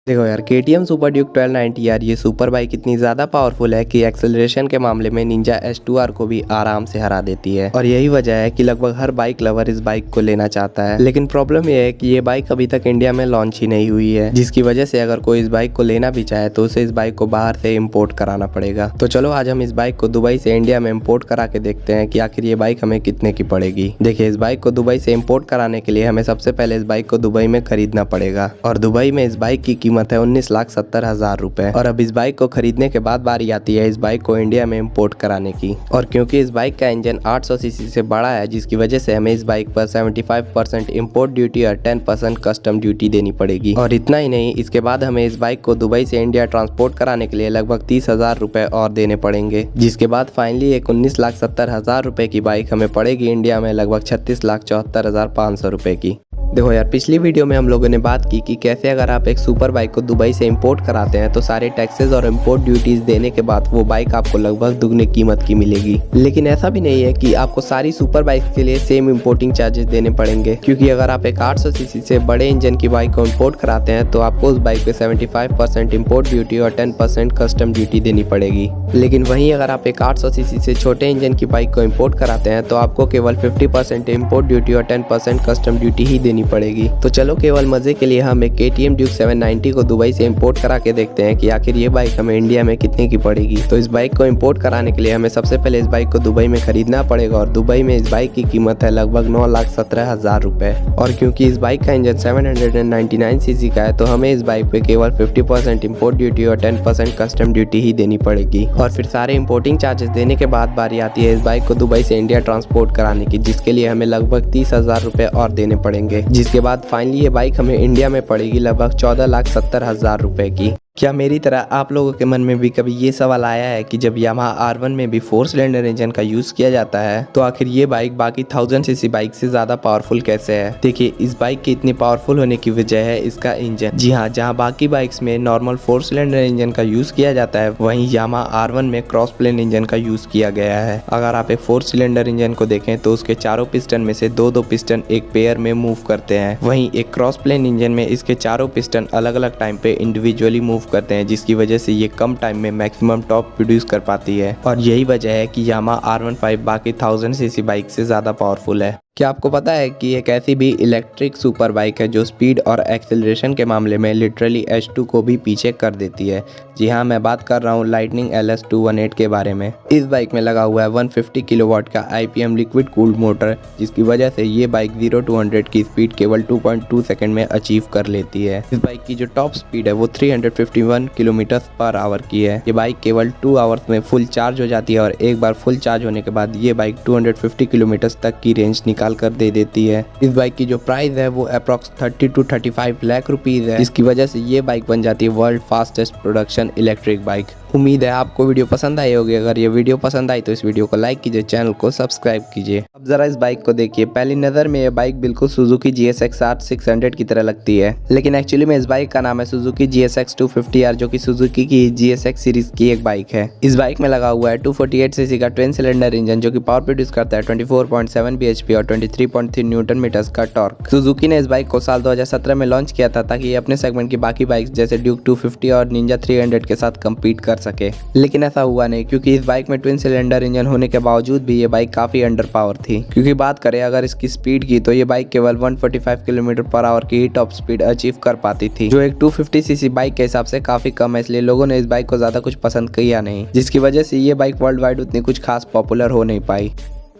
देखो यार, KTM super Duke 1290 यार, ये सुपर बाइक इतनी ज़्यादा पावरफुल है कि एक्सेलरेशन के मामले में निंजा S2R को भी आराम से हरा देती है। और यही वजह है कि लगभग हर बाइक लवर इस बाइक को लेना चाहता है। लेकिन प्रॉब्लम ये है कि ये बाइक अभी तक इंडिया में लॉन्च ही नहीं हुई है, जिसकी वजह से अगर कोई इस बाइक को लेना भी चाहे तो उसे इस बाइक को बाहर से इम्पोर्ट कराना पड़ेगा। तो चलो आज हम इस बाइक को दुबई से इंडिया में इम्पोर्ट करा के देखते हैं कि आखिर ये बाइक हमें कितने की पड़ेगी। देखिए, इस बाइक को दुबई से इम्पोर्ट कराने के लिए हमें सबसे पहले इस बाइक को दुबई में खरीदना पड़ेगा। और दुबई में इस बाइक की कीमत है 19,70,000 रुपए। और अब इस बाइक को खरीदने के बाद बारी आती है इस बाइक को इंडिया में इम्पोर्ट कराने की। और क्योंकि इस बाइक का इंजन 800 सीसी से बड़ा है, जिसकी वजह से हमें इस बाइक पर 75% इम्पोर्ट ड्यूटी और 10% कस्टम ड्यूटी देनी पड़ेगी। और इतना ही नहीं, इसके बाद हमें इस बाइक को दुबई से इंडिया ट्रांसपोर्ट कराने के लिए लगभग 30,000 रुपए और देने पड़ेंगे, जिसके बाद फाइनली एक 19,70,000 रुपए की बाइक हमें पड़ेगी इंडिया में लगभग 36,74,500 रुपए की। देखो यार, पिछली वीडियो में हम लोगों ने बात की कि कैसे अगर आप एक सुपर बाइक को दुबई से इंपोर्ट कराते हैं तो सारे टैक्सेस और इंपोर्ट ड्यूटीज देने के बाद वो बाइक आपको लगभग दुगने कीमत की मिलेगी। लेकिन ऐसा भी नहीं है कि आपको सारी सुपर बाइक के लिए सेम इंपोर्टिंग चार्जेस देने पड़ेंगे, क्योंकि अगर आप एक 800 सीसी से बड़े इंजन की बाइक को इंपोर्ट कराते हैं तो आपको उस बाइक पे 75% इंपोर्ट ड्यूटी और 10% कस्टम ड्यूटी देनी पड़ेगी। लेकिन वहीं अगर आप एक 800 सीसी से छोटे इंजन की बाइक को इंपोर्ट कराते हैं तो आपको केवल 50% इंपोर्ट ड्यूटी और 10% कस्टम ड्यूटी ही देनी पड़ेगी। तो चलो केवल मजे के लिए हम एक KTM ड्यूक 790 को दुबई से इंपोर्ट करा के देखते हैं कि आखिर ये बाइक हमें इंडिया में कितने की पड़ेगी। तो इस बाइक को इंपोर्ट कराने के लिए हमें सबसे पहले इस बाइक को दुबई में खरीदना पड़ेगा। और दुबई में इस बाइक की कीमत है लगभग 9,17,000 रुपए। और क्योंकि इस बाइक का इंजन 799 सीसी का है तो हमें इस बाइक पे केवल 50% इंपोर्ट ड्यूटी और 10% कस्टम ड्यूटी ही देनी पड़ेगी। और फिर सारे इंपोर्टिंग चार्जेस देने के बाद बारी आती है इस बाइक को दुबई से इंडिया ट्रांसपोर्ट कराने की, जिसके लिए हमें लगभग 30,000 रुपए और देने पड़ेंगे। जिसके बाद फाइनली ये बाइक हमें इंडिया में पड़ेगी लगभग 14,70,000 रुपए की। क्या मेरी तरह आप लोगों के मन में भी कभी ये सवाल आया है कि जब यामाहा R1 में भी 4 सिलेंडर इंजन का यूज किया जाता है तो आखिर ये बाइक बाकी 1000 सीसी बाइक से ज्यादा पावरफुल कैसे है? देखिए, इस बाइक की इतनी पावरफुल होने की वजह है इसका इंजन। जी हाँ, जहाँ बाकी बाइक्स में नॉर्मल 4 सिलेंडर इंजन का यूज किया जाता है, वहीं यामाहा R1 में क्रॉस प्लेन इंजन का यूज किया गया है। अगर आप एक 4 सिलेंडर इंजन को देखें तो उसके चारों पिस्टन में से दो पिस्टन एक पेयर में मूव करते हैं। वहीं एक क्रॉस प्लेन इंजन में इसके चारों पिस्टन अलग अलग टाइम पे इंडिविजुअली मूव करते हैं, जिसकी वजह से ये कम टाइम में मैक्सिमम टॉर्क प्रोड्यूस कर पाती है। और यही वजह है कि यामाहा R15 बाकी 1000 सीसी बाइक से ज्यादा पावरफुल है। क्या आपको पता है कि एक ऐसी भी इलेक्ट्रिक सुपर बाइक है जो स्पीड और एक्सेलरेशन के मामले में लिटरली H2 को भी पीछे कर देती है? जी हाँ, मैं बात कर रहा हूँ लाइटनिंग LS218 के बारे में। इस बाइक में लगा हुआ है 150 किलोवाट का IPM लिक्विड कूल्ड मोटर, जिसकी वजह से ये बाइक 0 to 100 की स्पीड केवल 2.2 सेकंड में अचीव कर लेती है। इस बाइक की जो टॉप स्पीड है वो 351 किलोमीटर पर आवर की है। ये बाइक केवल 2 आवर्स में फुल चार्ज हो जाती है और एक बार फुल चार्ज होने के बाद ये बाइक 250 किलोमीटर तक की रेंज निकाल कर दे देती है। इस बाइक की जो प्राइस है वो अप्रॉक्स 30 to 35 लाख रुपीज है, जिसकी वजह से ये बाइक बन जाती है world fastest production electric bike. उम्मीद है आपको वीडियो पसंद आई होगी। अगर ये वीडियो पसंद आई तो इस वीडियो को लाइक कीजिए, चैनल को सब्सक्राइब कीजिए। अब जरा इस बाइक को देखिए। पहली नजर में ये बाइक बिल्कुल सुजुकी GSX R 600 की तरह लगती है, लेकिन एक्चुअली में इस बाइक का नाम है सुजुकी GSX 250R, जो कि सुजुकी की GSX सीरीज की एक बाइक है। इस बाइक में लगा हुआ है 248 सीसी का ट्विन सिलेंडर इंजन, जो कि पावर प्रोड्यूस करता है 24.7 bhp और 23.3 न्यूटन मीटर्स का टॉर्क। सुजुकी ने इस बाइक को साल 2017 में लॉन्च किया था ताकि ये अपने सेगमेंट की बाकी बाइक्स जैसे ड्यूक 250 और निंजा 300 के साथ कम्पीट कर सके। लेकिन ऐसा हुआ नहीं, क्योंकि इस बाइक में ट्विन सिलेंडर इंजन होने के बावजूद भी ये बाइक काफी अंडर पावर थी। क्योंकि बात करें अगर इसकी स्पीड की तो ये बाइक केवल 145 किलोमीटर पर आवर की ही टॉप स्पीड अचीव कर पाती थी, जो एक 250 सीसी बाइक के हिसाब से काफी कम है। इसलिए लोगों ने इस बाइक को ज्यादा कुछ पसंद किया नहीं, जिसकी वजह से ये बाइक वर्ल्ड वाइड उतनी कुछ खास पॉपुलर हो नहीं पाई।